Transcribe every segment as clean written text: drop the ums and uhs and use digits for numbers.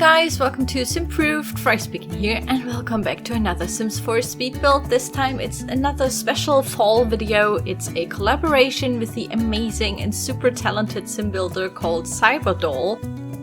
guys, welcome to Simproved, Fry speaking here, and welcome back to another Sims 4 speed build. This time it's another special fall video. It's a collaboration with the amazing and super talented sim builder called Cyberdoll.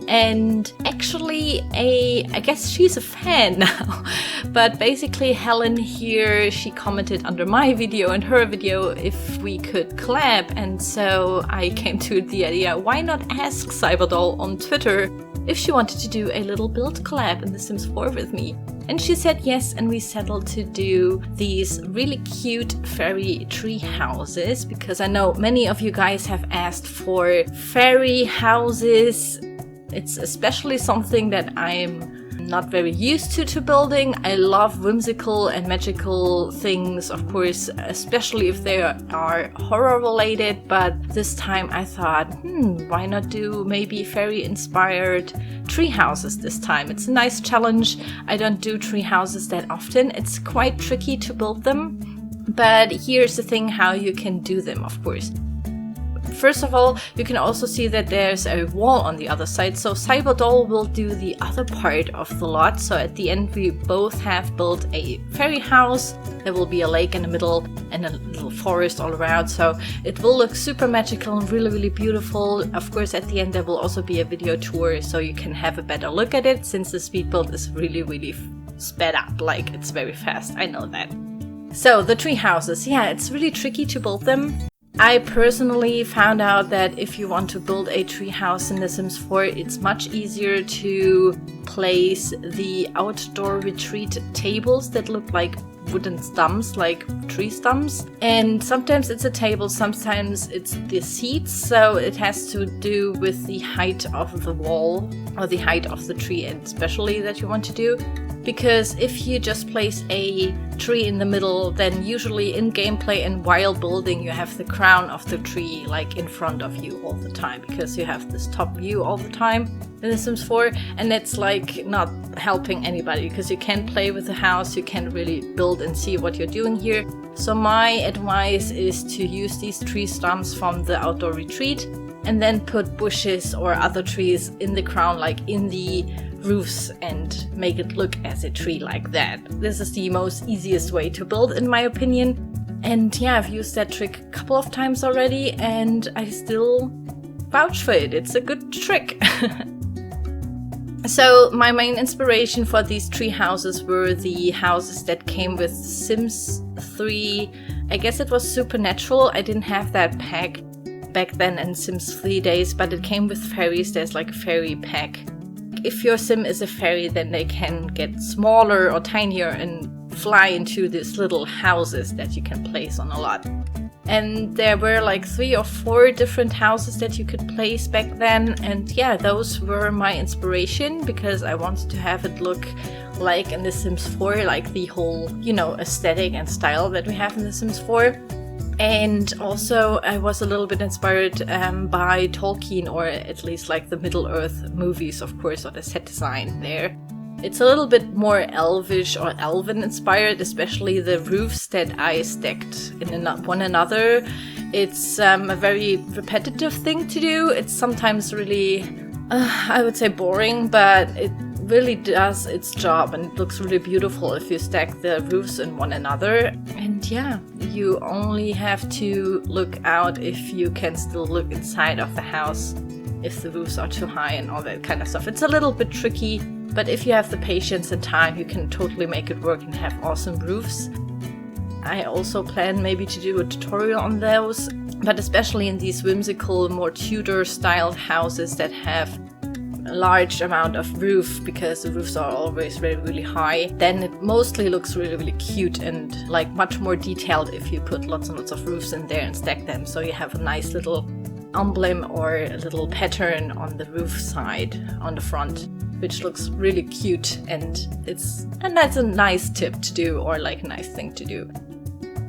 And actually I guess she's a fan now, but basically Helen here, she commented under my video and her video if we could collab, and so I came to the idea, why not ask Cyberdoll on Twitter if she wanted to do a little build collab in The Sims 4 with me. And she said yes, and we settled to do these really cute fairy tree houses, because I know many of you guys have asked for fairy houses. It's especially something that I'm not very used to building. I love whimsical and magical things, of course, especially if they are horror related, but this time I thought, why not do maybe fairy inspired tree houses this time? It's a nice challenge. I don't do tree houses that often. It's quite tricky to build them, but here's the thing how you can do them, of course. First of all, you can also see that there's a wall on the other side, so Cyberdoll will do the other part of the lot. So at the end we both have built a fairy house. There will be a lake in the middle and a little forest all around, so it will look super magical and really beautiful. Of course, at the end there will also be a video tour, so you can have a better look at it, since the speed build is really sped up, like it's very fast, I know that. So the tree houses, yeah, it's really tricky to build them. I personally found out that if you want to build a tree house in The Sims 4, it's much easier to place the outdoor retreat tables that look like wooden stumps, like tree stumps. And sometimes it's a table, sometimes it's the seats, so it has to do with the height of the wall or the height of the tree, and especially that you want to do. Because if you just place a tree in the middle, then usually in gameplay and while building you have the crown of the tree like in front of you all the time, because you have this top view all the time in The Sims 4, and it's like not helping anybody, because you can't play with the house, you can't really build and see what you're doing here. So my advice is to use these tree stumps from the outdoor retreat and then put bushes or other trees in the crown, like in the roofs, and make it look as a tree like that. This is the most easiest way to build, in my opinion. And yeah, I've used that trick a couple of times already, and I still vouch for it. It's a good trick. So my main inspiration for these tree houses were the houses that came with Sims 3. I guess it was Supernatural. I didn't have that pack back then in Sims 3 days, but it came with fairies. There's like a fairy pack. If your sim is a fairy, then they can get smaller or tinier and fly into these little houses that you can place on a lot. And there were like 3 or 4 different houses that you could place back then, and yeah, those were my inspiration, because I wanted to have it look like in The Sims 4, like the whole, you know, aesthetic and style that we have in The Sims 4. And also I was a little bit inspired by Tolkien, or at least like the Middle-earth movies, of course, or the set design there. It's a little bit more elvish or elven inspired, especially the roofs that I stacked in one another. It's a very repetitive thing to do. It's sometimes really, I would say boring, but it really does its job, and it looks really beautiful if you stack the roofs in one another. And yeah, you only have to look out if you can still look inside of the house, if the roofs are too high and all that kind of stuff. It's a little bit tricky, but if you have the patience and time, you can totally make it work and have awesome roofs. I also plan maybe to do a tutorial on those, but especially in these whimsical, more Tudor styled houses that have a large amount of roof, because the roofs are always really high, then it mostly looks really cute and like much more detailed if you put lots and lots of roofs in there and stack them, so you have a nice little emblem or a little pattern on the roof side on the front, which looks really cute, and that's a nice tip to do, or like a nice thing to do.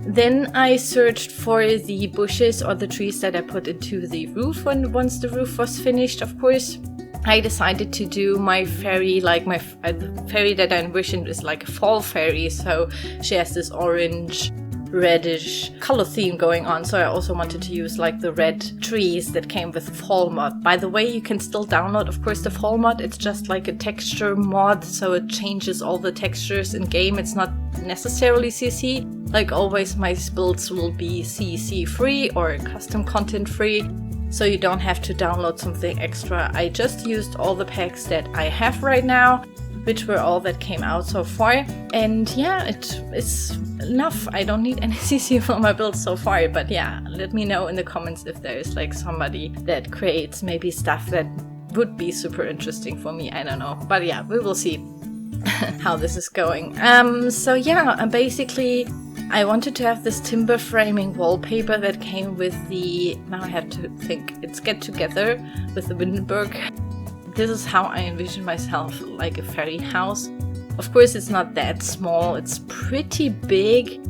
Then I searched for the bushes or the trees that I put into the roof once the roof was finished, of course. I decided to do my fairy, like the fairy that I envisioned is like a fall fairy, so she has this orange reddish color theme going on, so I also wanted to use like the red trees that came with the fall mod. By the way, you can still download, of course, the fall mod. It's just like a texture mod, so it changes all the textures in game. It's not necessarily CC. Like always, my builds will be CC free or custom content free, so you don't have to download something extra. I just used all the packs that I have right now, which were all that came out so far. And yeah, it's enough. I don't need any CC for my build so far, but yeah, let me know in the comments if there's like somebody that creates maybe stuff that would be super interesting for me. I don't know, but yeah, we will see how this is going. So yeah, basically I wanted to have this timber framing wallpaper that came with the, now I have to think, it's Get Together with the Windenburg. This is how I envision myself, like a fairy house. Of course, it's not that small, it's pretty big.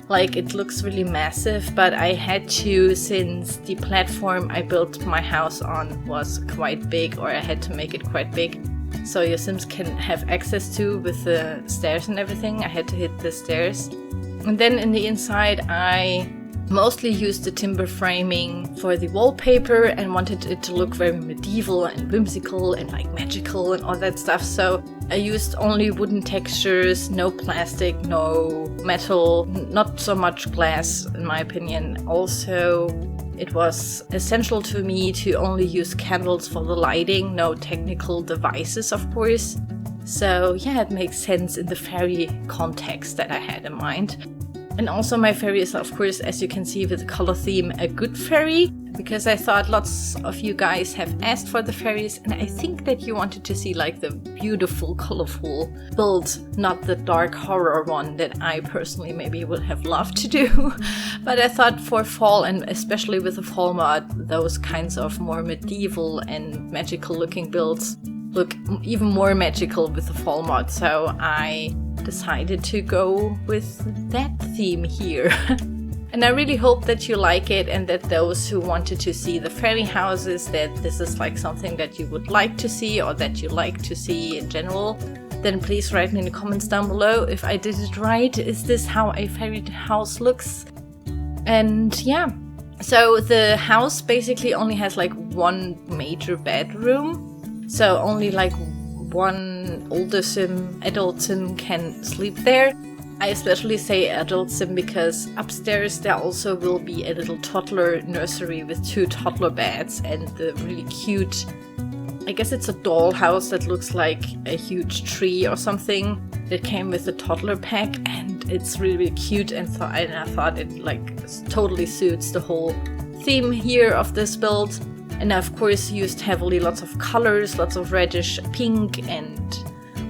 Like, it looks really massive, but I had to, since the platform I built my house on was quite big, or I had to make it quite big, so your Sims can have access to with the stairs and everything. I had to hit the stairs. And then in the inside, I mostly used the timber framing for the wallpaper and wanted it to look very medieval and whimsical and like magical and all that stuff. So I used only wooden textures, no plastic, no metal, not so much glass in my opinion. Also, it was essential to me to only use candles for the lighting, no technical devices of course. So yeah, it makes sense in the fairy context that I had in mind. And also my fairy is, of course, as you can see with the color theme, a good fairy, because I thought lots of you guys have asked for the fairies, and I think that you wanted to see like the beautiful, colorful build, not the dark horror one that I personally maybe would have loved to do. But I thought for fall, and especially with the fall mod, those kinds of more medieval and magical looking builds look even more magical with the fall mod, so I decided to go with that theme here. And I really hope that you like it, and that those who wanted to see the fairy houses, that this is like something that you would like to see, or that you like to see in general, then please write me in the comments down below if I did it right. Is this how a fairy house looks? And yeah, so the house basically only has like one major bedroom. So only like one older sim, adult sim can sleep there. I especially say adult sim because upstairs there also will be a little toddler nursery with 2 toddler beds and the really cute, I guess it's a doll house that looks like a huge tree or something that came with the toddler pack, and it's really, really cute, and I thought it like totally suits the whole theme here of this build. And I, of course, used heavily lots of colors, lots of reddish pink and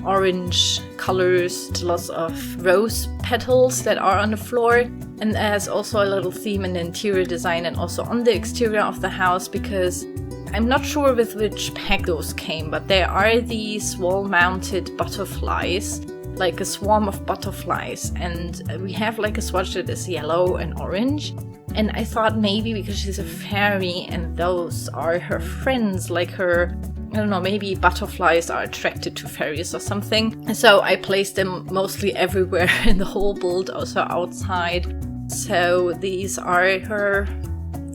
orange colors, lots of rose petals that are on the floor. And there's also a little theme in the interior design and also on the exterior of the house, because I'm not sure with which pack those came, but there are these wall-mounted butterflies, like a swarm of butterflies, and we have like a swatch that is yellow and orange. And I thought maybe because she's a fairy and those are her friends, like her, I don't know, maybe butterflies are attracted to fairies or something. And so I placed them mostly everywhere in the whole build, also outside. So these are her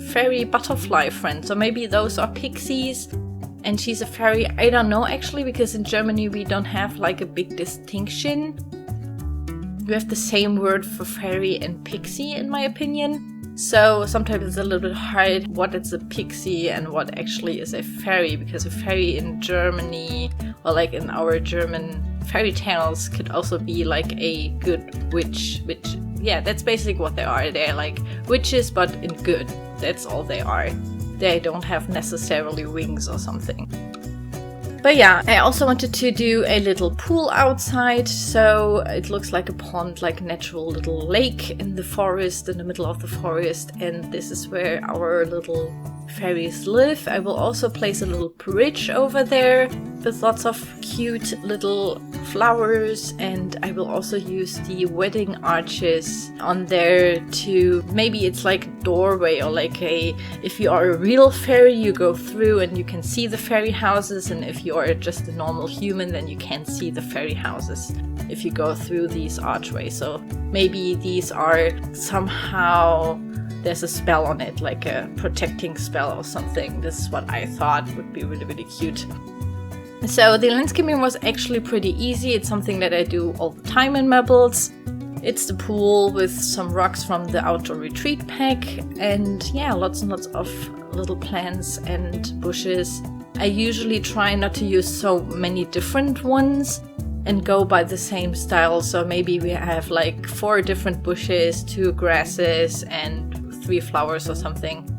fairy butterfly friends. So maybe those are pixies and she's a fairy. I don't know actually, because in Germany we don't have like a big distinction. We have the same word for fairy and pixie in my opinion. So sometimes it's a little bit hard what is a pixie and what actually is a fairy, because a fairy in Germany, or like in our German fairy tales, could also be like a good witch, which, yeah, that's basically what they are. They're like witches, but in good. That's all they are. They don't have necessarily wings or something. But yeah, I also wanted to do a little pool outside, so it looks like a pond, like a natural little lake in the forest, in the middle of the forest, and this is where our little fairies live. I will also place a little bridge over there with lots of cute little flowers, and I will also use the wedding arches on there to, maybe it's like a doorway, or like a, if you are a real fairy you go through and you can see the fairy houses, and if you or just a normal human, then you can't see the fairy houses if you go through these archways. So maybe these are somehow, there's a spell on it, like a protecting spell or something. This is what I thought would be really, really cute. So the landscaping was actually pretty easy. It's something that I do all the time in my builds. It's the pool with some rocks from the outdoor retreat pack, and yeah, lots and lots of little plants and bushes. I usually try not to use so many different ones and go by the same style. So maybe we have like 4 different bushes, 2 grasses and 3 flowers or something.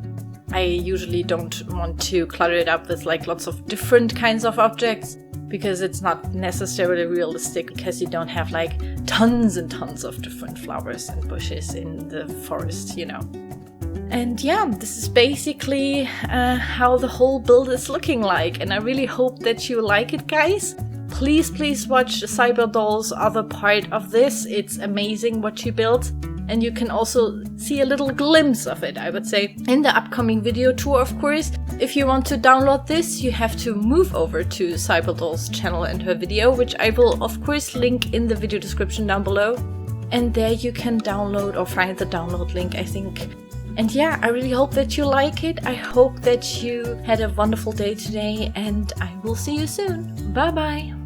I usually don't want to clutter it up with like lots of different kinds of objects, because it's not necessarily realistic, because you don't have like tons and tons of different flowers and bushes in the forest, you know. And yeah, this is basically how the whole build is looking like, and I really hope that you like it, guys. Please watch Cyberdoll's other part of this. It's amazing what she built. And you can also see a little glimpse of it, I would say, in the upcoming video tour, of course. If you want to download this, you have to move over to Cyberdoll's channel and her video, which I will, of course, link in the video description down below. And there you can download or find the download link, I think. And yeah, I really hope that you like it. I hope that you had a wonderful day today, and I will see you soon. Bye bye!